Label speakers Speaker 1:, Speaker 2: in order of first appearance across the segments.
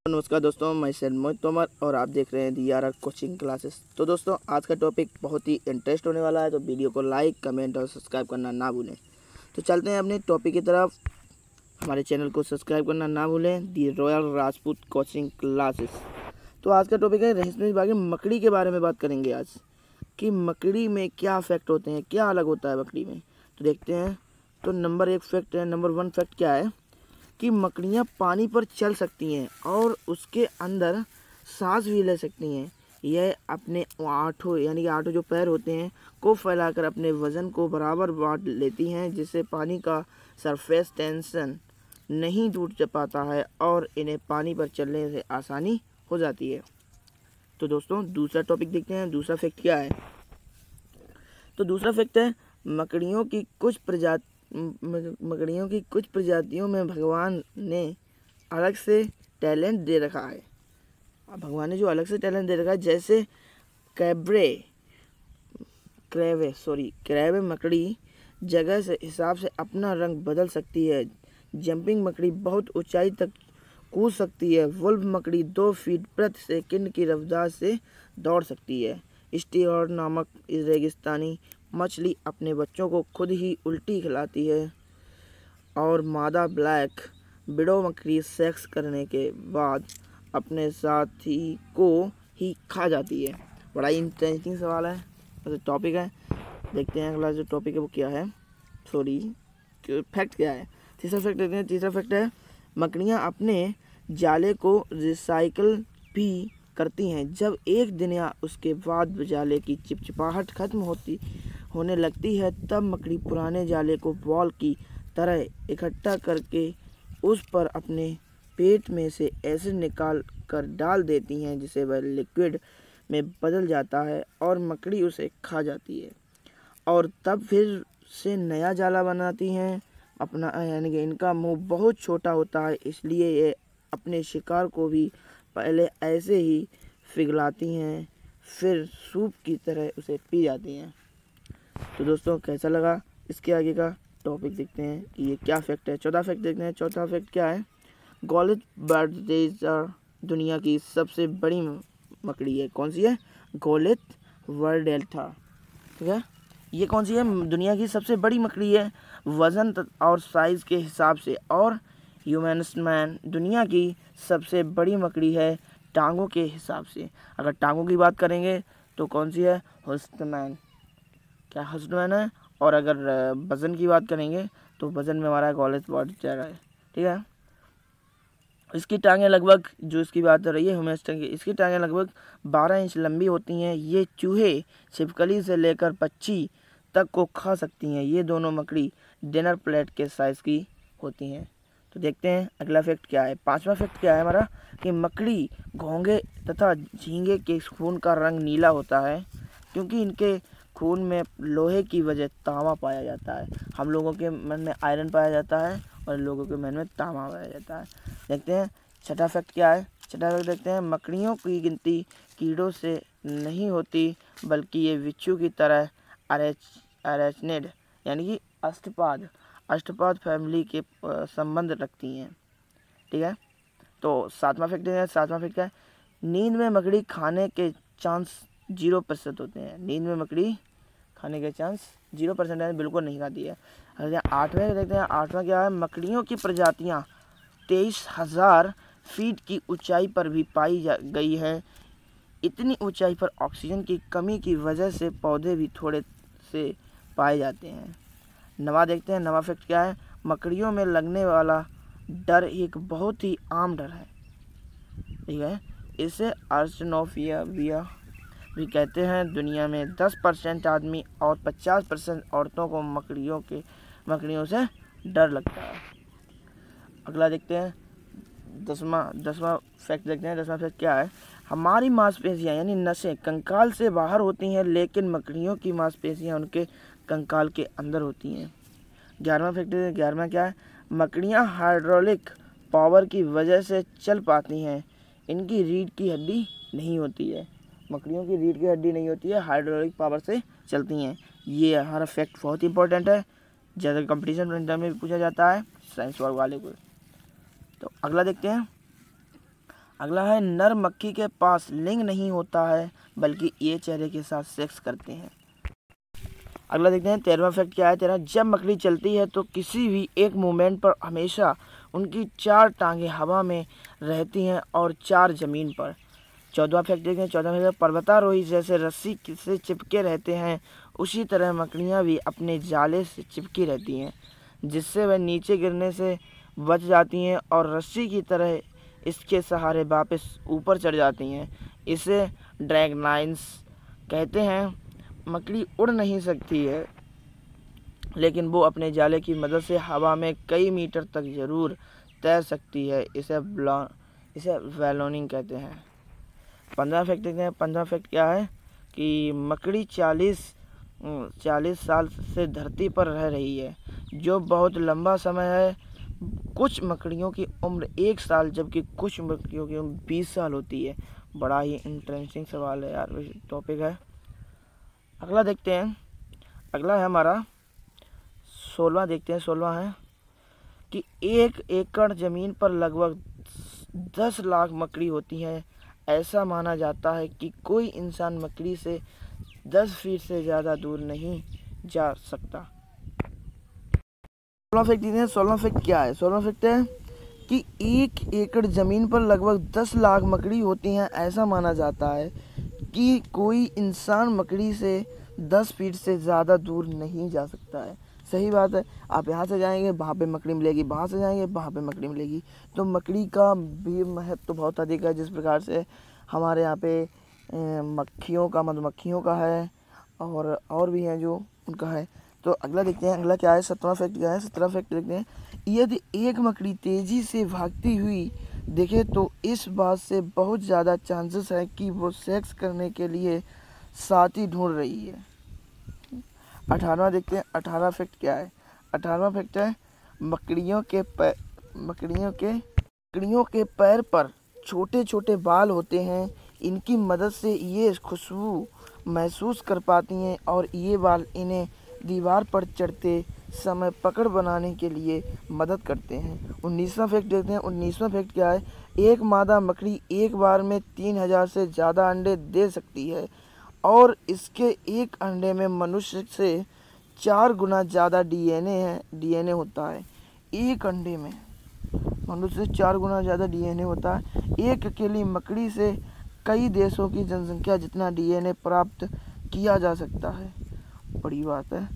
Speaker 1: नमस्कार दोस्तों, मैं सर मोहित तोमर और आप देख रहे हैं दी आर कोचिंग क्लासेस। तो दोस्तों, आज का टॉपिक बहुत ही इंटरेस्ट होने वाला है, तो वीडियो को लाइक, कमेंट और सब्सक्राइब करना ना भूलें। तो चलते हैं अपने टॉपिक की तरफ। हमारे चैनल को सब्सक्राइब करना ना भूलें, दी रॉयल राजपूत कोचिंग क्लासेस। तो आज का टॉपिक है रहस्यमय विभाग में मकड़ी के बारे में बात करेंगे आज, कि मकड़ी में क्या फैक्ट होते हैं, क्या अलग होता है मकड़ी में। तो देखते हैं। तो नंबर 1 फैक्ट क्या है कि मकड़ियाँ पानी पर चल सकती हैं और उसके अंदर सांस भी ले सकती हैं। यह अपने आठों जो पैर होते हैं को फैलाकर अपने वजन को बराबर बांट लेती हैं, जिससे पानी का सरफेस टेंशन नहीं टूट पाता है और इन्हें पानी पर चलने से आसानी हो जाती है। तो दोस्तों, दूसरा टॉपिक देखते हैं। दूसरा फैक्ट क्या है। तो दूसरा फैक्ट है मकड़ियों की कुछ प्रजातियों में भगवान ने अलग से टैलेंट दे रखा है। भगवान ने जो अलग से टैलेंट दे रखा है, जैसे क्रैवे मकड़ी जगह से हिसाब से अपना रंग बदल सकती है। जंपिंग मकड़ी बहुत ऊंचाई तक कूद सकती है। वुल्फ मकड़ी 2 फीट प्रति सेकंड की रफ्तार से दौड़ सकती है। स्टीवर्ट नामक इस रेगिस्तानी मछली अपने बच्चों को खुद ही उल्टी खिलाती है। और मादा ब्लैक विडो मकड़ी सेक्स करने के बाद अपने साथी को ही खा जाती है। बड़ा ही इंटरेस्टिंग सवाल है, वैसे टॉपिक है। देखते हैं अगला जो टॉपिक है वो क्या है, फैक्ट क्या है। तीसरा फैक्ट देखते हैं। तीसरा फैक्ट है मकड़ियाँ अपने जाले को रिसाइकिल भी करती हैं। जब एक दिन या उसके बाद जाले की चिपचिपाहट खत्म होने लगती है, तब मकड़ी पुराने जाले को बॉल की तरह इकट्ठा करके उस पर अपने पेट में से एसिड निकाल कर डाल देती हैं, जिसे वह लिक्विड में बदल जाता है और मकड़ी उसे खा जाती है और तब फिर से नया जाला बनाती हैं। यानी कि इनका मुंह बहुत छोटा होता है, इसलिए ये अपने शिकार को भी पहले ऐसे ही पिघलाती हैं, फिर सूप की तरह उसे पी जाती हैं। तो दोस्तों, कैसा लगा इसके आगे का टॉपिक देखते हैं कि ये क्या फैक्ट है। चौथा फैक्ट देखते हैं। चौथा फैक्ट क्या है। गोलित वर्डेल्टा दुनिया की सबसे बड़ी मकड़ी है। कौन सी है? गोलित वर्डेल्टा। ठीक है, ये कौन सी है? दुनिया की सबसे बड़ी मकड़ी है वजन और साइज के हिसाब से। और ह्यूमन्समैन दुनिया की सबसे बड़ी मकड़ी है टांगों के हिसाब से। अगर टांगों की बात करेंगे तो कौन सी है? हुस्नमैन। क्या हुस्नमैन है। और अगर वजन की बात करेंगे तो वजन में हमारा गोलित वर्डेल्टा है। ठीक है, इसकी टांगें लगभग, जो इसकी बात हो रही है ह्यूमन्समैन की, इसकी टांगें लगभग 12 इंच लंबी होती हैं। ये चूहे, छिपकली से लेकर पक्षी तक को खा सकती हैं। ये दोनों मकड़ी डिनर प्लेट के साइज की होती हैं। तो देखते हैं अगला फैक्ट क्या है। पांचवा फैक्ट क्या है हमारा, कि मकड़ी, घोंगे तथा झींगे के खून का रंग नीला होता है, क्योंकि इनके खून में लोहे की वजह तांबा पाया जाता है। हम लोगों के मन में आयरन पाया जाता है और लोगों के मन में तांबा पाया जाता है। देखते हैं छठा फैक्ट क्या है। छठा फैक्ट देखते हैं। मकड़ियों की गिनती कीड़ों से नहीं होती, बल्कि ये बिच्छू की तरह अरेचनिड यानी कि अष्टपाद फैमिली के संबंध रखती हैं। ठीक है, तो सातवां फैक्ट है। सातवां फैक्ट क्या है। नींद में मकड़ी खाने के चांस 0% होते हैं। नींद में मकड़ी खाने के चांस 0% है, बिल्कुल नहीं खाती है। आठवें देखते हैं। आठवां क्या है। मकड़ियों की प्रजातियां 23,000 फीट की ऊंचाई पर भी पाई गई है। इतनी ऊंचाई पर ऑक्सीजन की कमी की वजह से पौधे भी थोड़े से पाए जाते हैं। नवा देखते हैं। नवा फैक्ट क्या है। मकड़ियों में लगने वाला डर एक बहुत ही आम डर है। ठीक है, इसे आर्चनोफोबिया भी कहते हैं। दुनिया में 10% आदमी और 50% औरतों को मकड़ियों से डर लगता है। अगला देखते हैं दसवां फैक्ट देखते हैं। दसवां फैक्ट क्या है। हमारी मांसपेशियां यानी नसें कंकाल से बाहर होती हैं, लेकिन मकड़ियों की मांसपेशियां उनके कंकाल के अंदर होती हैं। 11वां फैक्ट। 11वां क्या है। मकड़ियां हाइड्रोलिक पावर की वजह से चल पाती हैं। इनकी रीढ़ की हड्डी नहीं होती है। मकड़ियों की रीढ़ की हड्डी नहीं होती है, हाइड्रोलिक पावर से चलती हैं। ये हमारा फैक्ट बहुत इंपॉर्टेंट है, ज़्यादा कंपटीशन में भी पूछा जाता है साइंस वाले को। तो अगला देखते हैं। अगला है नर मक्खी के पास लिंग नहीं होता है बल्कि ये चेहरे के साथ सेक्स करते हैं। अगला देखते हैं 13वां फैक्ट क्या है। 13, जब मकड़ी चलती है तो किसी भी एक मूवमेंट पर हमेशा उनकी 4 टांगें हवा में रहती हैं और 4 जमीन पर। 14वां फैक्ट देखते हैं। 14वां फैक्ट, पर्वतारोही जैसे रस्सी से चिपके रहते हैं उसी तरह मकड़ियाँ भी अपने जाले से चिपकी रहती हैं, जिससे वह नीचे गिरने से बच जाती हैं और रस्सी की तरह इसके सहारे वापस ऊपर चढ़ जाती हैं। इसे ड्रैगनाइंस कहते हैं। मकड़ी उड़ नहीं सकती है लेकिन वो अपने जाले की मदद से हवा में कई मीटर तक जरूर तैर सकती है। इसे बैलोनिंग कहते हैं। 15 फैक्ट देखते हैं। 15 फैक्ट क्या है कि मकड़ी 40 साल से धरती पर रह रही है, जो बहुत लंबा समय है। कुछ मकड़ियों की उम्र 1 साल जबकि कुछ मकड़ियों की उम्र 20 साल होती है। बड़ा ही इंटरेस्टिंग सवाल है यार, टॉपिक है। अगला देखते हैं। अगला है हमारा 16वां देखते हैं। 16वां है कि 1 एकड़ ज़मीन पर लगभग 10 लाख मकड़ी होती हैं। ऐसा माना जाता है कि कोई इंसान मकड़ी से 10 फीट से ज़्यादा दूर नहीं जा सकता। 16वां फैक्ट देखते हैं। 16वां फैक्ट क्या है। 16वां फैक्ट है कि 1 एकड़ ज़मीन पर लगभग 10 लाख मकड़ी होती हैं। ऐसा माना जाता है कि कोई इंसान मकड़ी से 10 फीट से ज़्यादा दूर नहीं जा सकता है। सही बात है। आप यहाँ से जाएंगे वहाँ पे मकड़ी मिलेगी, वहाँ से जाएंगे वहाँ पे मकड़ी मिलेगी। तो मकड़ी का भी महत्व तो बहुत अधिक है। जिस प्रकार से हमारे यहाँ पे मक्खियों का, मधुमक्खियों का है और भी हैं जो उनका है। तो अगला देखते हैं। अगला क्या है। 17वां फैक्ट क्या है। 17वां फैक्ट देखते हैं। यदि एक मकड़ी तेज़ी से भागती हुई दिखे तो इस बात से बहुत ज़्यादा चांसेस है कि वो सेक्स करने के लिए साथी ढूंढ रही है। 18वां देखते हैं। 18वां फैक्ट क्या है। 18वां फैक्ट है मकड़ियों के पैर पर छोटे छोटे बाल होते हैं। इनकी मदद से ये खुशबू महसूस कर पाती हैं और ये बाल इन्हें दीवार पर चढ़ते समय पकड़ बनाने के लिए मदद करते हैं। 19वां फैक्ट देखते हैं। 19वां फैक्ट क्या है। एक मादा मकड़ी एक बार में 3000 से ज़्यादा अंडे दे सकती है और इसके एक अंडे में मनुष्य से 4 गुना ज़्यादा डीएनए होता है। एक अंडे में मनुष्य से 4 गुना ज़्यादा डीएनए होता है। एक अकेली मकड़ी से कई देशों की जनसंख्या जितना डीएनए प्राप्त किया जा सकता है। बड़ी बात है।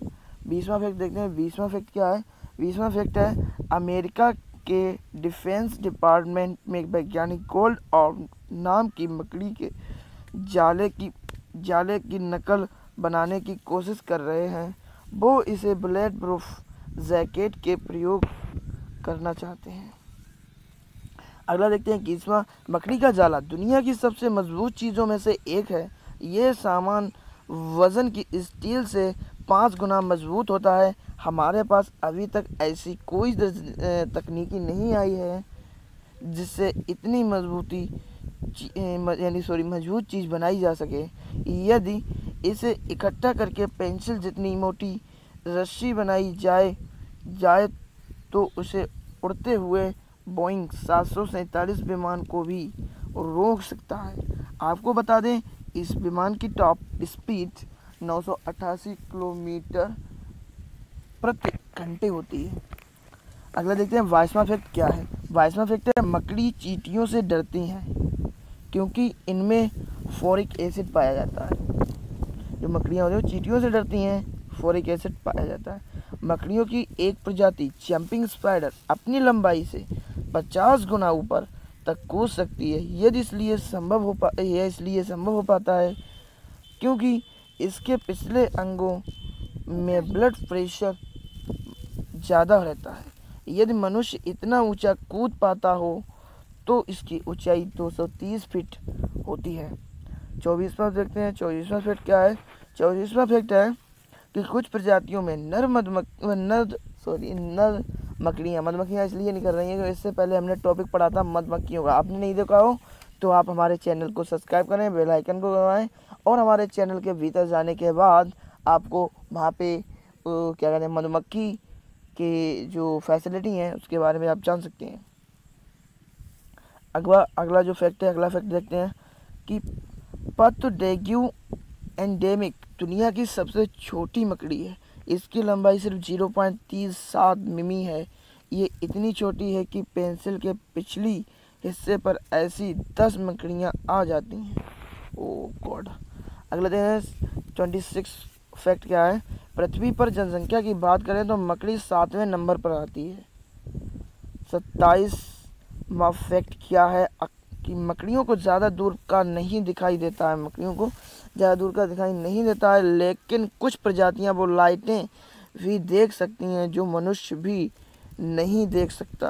Speaker 1: 20वां फैक्ट देखते हैं। 20वां फैक्ट क्या है। 20वां फैक्ट है अमेरिका के डिफेंस डिपार्टमेंट में वैज्ञानिक गोल्ड और नाम की मकड़ी के जाले की नकल बनाने की कोशिश कर रहे हैं। वो इसे बुलेट प्रूफ जैकेट के प्रयोग करना चाहते हैं। अगला देखते हैं 21वां। मकड़ी का जाला दुनिया की सबसे मजबूत चीज़ों में से एक है। ये सामान वज़न की स्टील से 5 गुना मजबूत होता है। हमारे पास अभी तक ऐसी कोई तकनीकी नहीं आई है जिससे इतनी मजबूत चीज़ बनाई जा सके। यदि इसे इकट्ठा करके पेंसिल जितनी मोटी रस्सी बनाई जाए तो उसे उड़ते हुए बोइंग 747 विमान को भी रोक सकता है। आपको बता दें इस विमान की टॉप स्पीड 988 किलोमीटर प्रति घंटे होती है। अगला देखते हैं 22वां फैक्ट क्या है। 22वां फैक्ट है मकड़ी चींटियों से डरती हैं क्योंकि इनमें फोरिक एसिड पाया जाता है। जो मकड़ियाँ होती हैं वो चींटियों से डरती हैं, फोरिक एसिड पाया जाता है। मकड़ियों की एक प्रजाति जंपिंग स्पाइडर अपनी लंबाई से 50 गुना ऊपर तक कूद सकती है। यह इसलिए संभव हो पाता है क्योंकि इसके पिछले अंगों में ब्लड प्रेशर ज़्यादा रहता है। यदि मनुष्य इतना ऊंचा कूद पाता हो तो इसकी ऊंचाई 230 फीट होती है। 24वां देखते हैं। 24वां फैक्ट क्या है। 24वां फैक्ट है कि कुछ प्रजातियों में नर मधुमक्खियाँ इसलिए नहीं कर रही हैं क्योंकि इससे पहले हमने टॉपिक पढ़ा था मधुमक्खियों का। आपने नहीं देखा हो तो आप हमारे चैनल को सब्सक्राइब करें, बेल आइकन को दबाएं और हमारे चैनल के भीतर जाने के बाद आपको वहाँ पे क्या कहते हैं मधुमक्खी के जो फैसिलिटी हैं उसके बारे में आप जान सकते हैं। अगला जो फैक्ट है, अगला फैक्ट देखते हैं कि पतडेग्यू एंडेमिक दुनिया की सबसे छोटी मकड़ी है। इसकी लंबाई सिर्फ 0.37 मिमी है। ये इतनी छोटी है कि पेंसिल के पिछली हिस्से पर ऐसी 10 मकड़ियाँ आ जाती हैं। ओह गॉड। अगला देखते हैं 26 फैक्ट क्या है। पृथ्वी पर जनसंख्या की बात करें तो मकड़ी 7वें नंबर पर आती है। 27वां फैक्ट क्या है कि मकड़ियों को ज़्यादा दूर का नहीं दिखाई देता है। मकड़ियों को ज़्यादा दूर का दिखाई नहीं देता है, लेकिन कुछ प्रजातियां वो लाइटें भी देख सकती हैं जो मनुष्य भी नहीं देख सकता।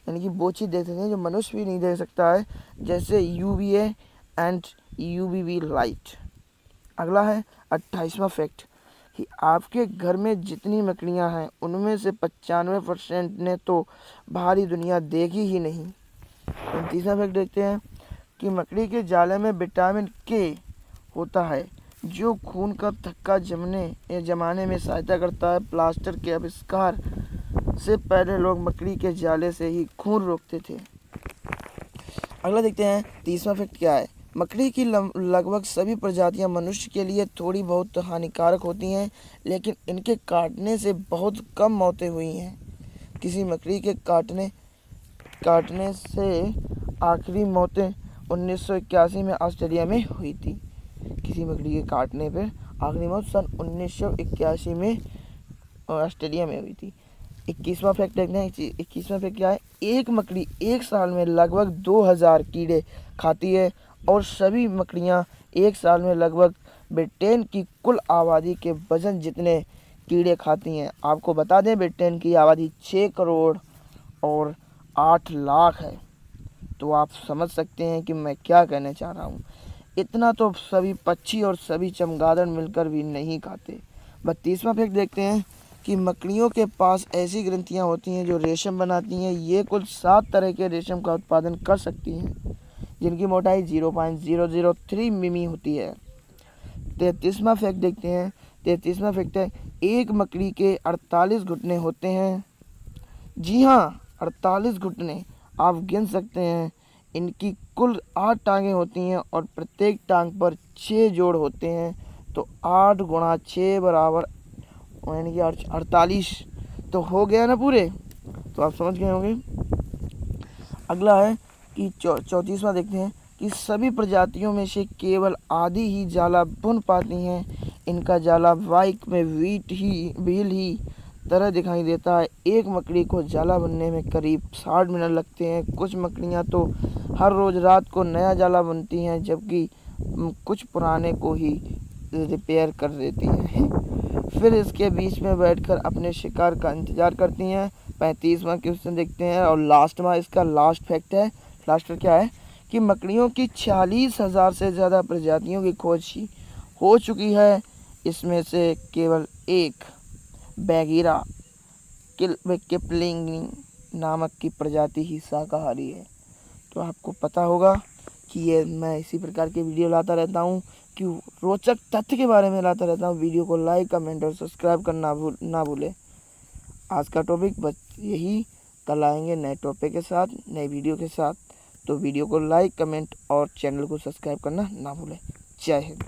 Speaker 1: यानी कि वो चीज़ देख सकते हैं जो मनुष्य भी नहीं देख सकता है, जैसे UVA एंड UVB लाइट। अगला है 28वां फैक्ट कि आपके घर में जितनी मकड़ियां हैं उनमें से 95% ने तो बाहरी दुनिया देखी ही नहीं। 29वां फैक्ट देखते हैं कि मकड़ी के जाले में विटामिन के होता है जो खून का थक्का जमाने में सहायता करता है। प्लास्टर के आविष्कार से पहले लोग मकड़ी के जाले से ही खून रोकते थे। अगला देखते हैं 30वां फैक्ट क्या है। मकड़ी की लगभग सभी प्रजातियां मनुष्य के लिए थोड़ी बहुत हानिकारक होती हैं, लेकिन इनके काटने से बहुत कम मौतें हुई हैं। किसी मकड़ी के काटने से आखिरी मौतें 1981 में ऑस्ट्रेलिया में हुई थी। किसी मकड़ी के काटने पर आखिरी मौत सन 1981 में ऑस्ट्रेलिया में हुई थी। 21वां फैक्ट देखते हैं। 21वां फैक्ट क्या है। एक मकड़ी एक साल में लगभग 2000 कीड़े खाती है और सभी मकड़ियां एक साल में लगभग ब्रिटेन की कुल आबादी के वजन जितने कीड़े खाती हैं। आपको बता दें ब्रिटेन की आबादी 6 करोड़ और 8 लाख है, तो आप समझ सकते हैं कि मैं क्या कहना चाह रहा हूँ। इतना तो सभी पक्षी और सभी चमगादड़ मिलकर भी नहीं खाते। 32वां फैक्ट देखते हैं कि मकड़ियों के पास ऐसी ग्रंथियाँ होती हैं जो रेशम बनाती हैं। ये कुल 7 तरह के रेशम का उत्पादन कर सकती हैं, जिनकी मोटाई 0.003 मिमी होती है। 33वां फैक्ट देखते हैं। 33वां फैक्ट है एक मकड़ी के 48 घुटने होते हैं। जी हाँ, 48 घुटने आप गिन सकते हैं। इनकी कुल 8 टांगें होती हैं और प्रत्येक टांग पर 6 जोड़ होते हैं, तो 8 गुणा 6 बराबर यानी कि 48 तो हो गया ना पूरे, तो आप समझ गए होंगे। अगला है कि 34वां देखते हैं कि सभी प्रजातियों में से केवल आधी ही जाला बुन पाती हैं। इनका जाला वाइक में व्हील ही तरह दिखाई देता है। एक मकड़ी को जाला बनने में करीब 60 मिनट लगते हैं। कुछ मकड़ियाँ तो हर रोज़ रात को नया जाला बनती हैं, जबकि कुछ पुराने को ही रिपेयर कर देती हैं, फिर इसके बीच में बैठकर अपने शिकार का इंतज़ार करती हैं। 35वां क्वेश्चन देखते हैं और इसका लास्ट फैक्ट है। लास्ट फैक्ट क्या है कि मकड़ियों की 46,000 से ज़्यादा प्रजातियों की खोज हो चुकी है। इसमें से केवल एक बैगिरा किपलिंग नामक की प्रजाति ही शाकाहारी है। तो आपको पता होगा कि ये मैं इसी प्रकार के वीडियो लाता रहता हूँ, कि रोचक तथ्य के बारे में लाता रहता हूँ। वीडियो को लाइक, कमेंट और सब्सक्राइब करना ना भूलें। आज का टॉपिक बस यही, कल आएंगे नए टॉपिक के साथ, नए वीडियो के साथ। तो वीडियो को लाइक, कमेंट और चैनल को सब्सक्राइब करना ना भूलें। जय हिंद।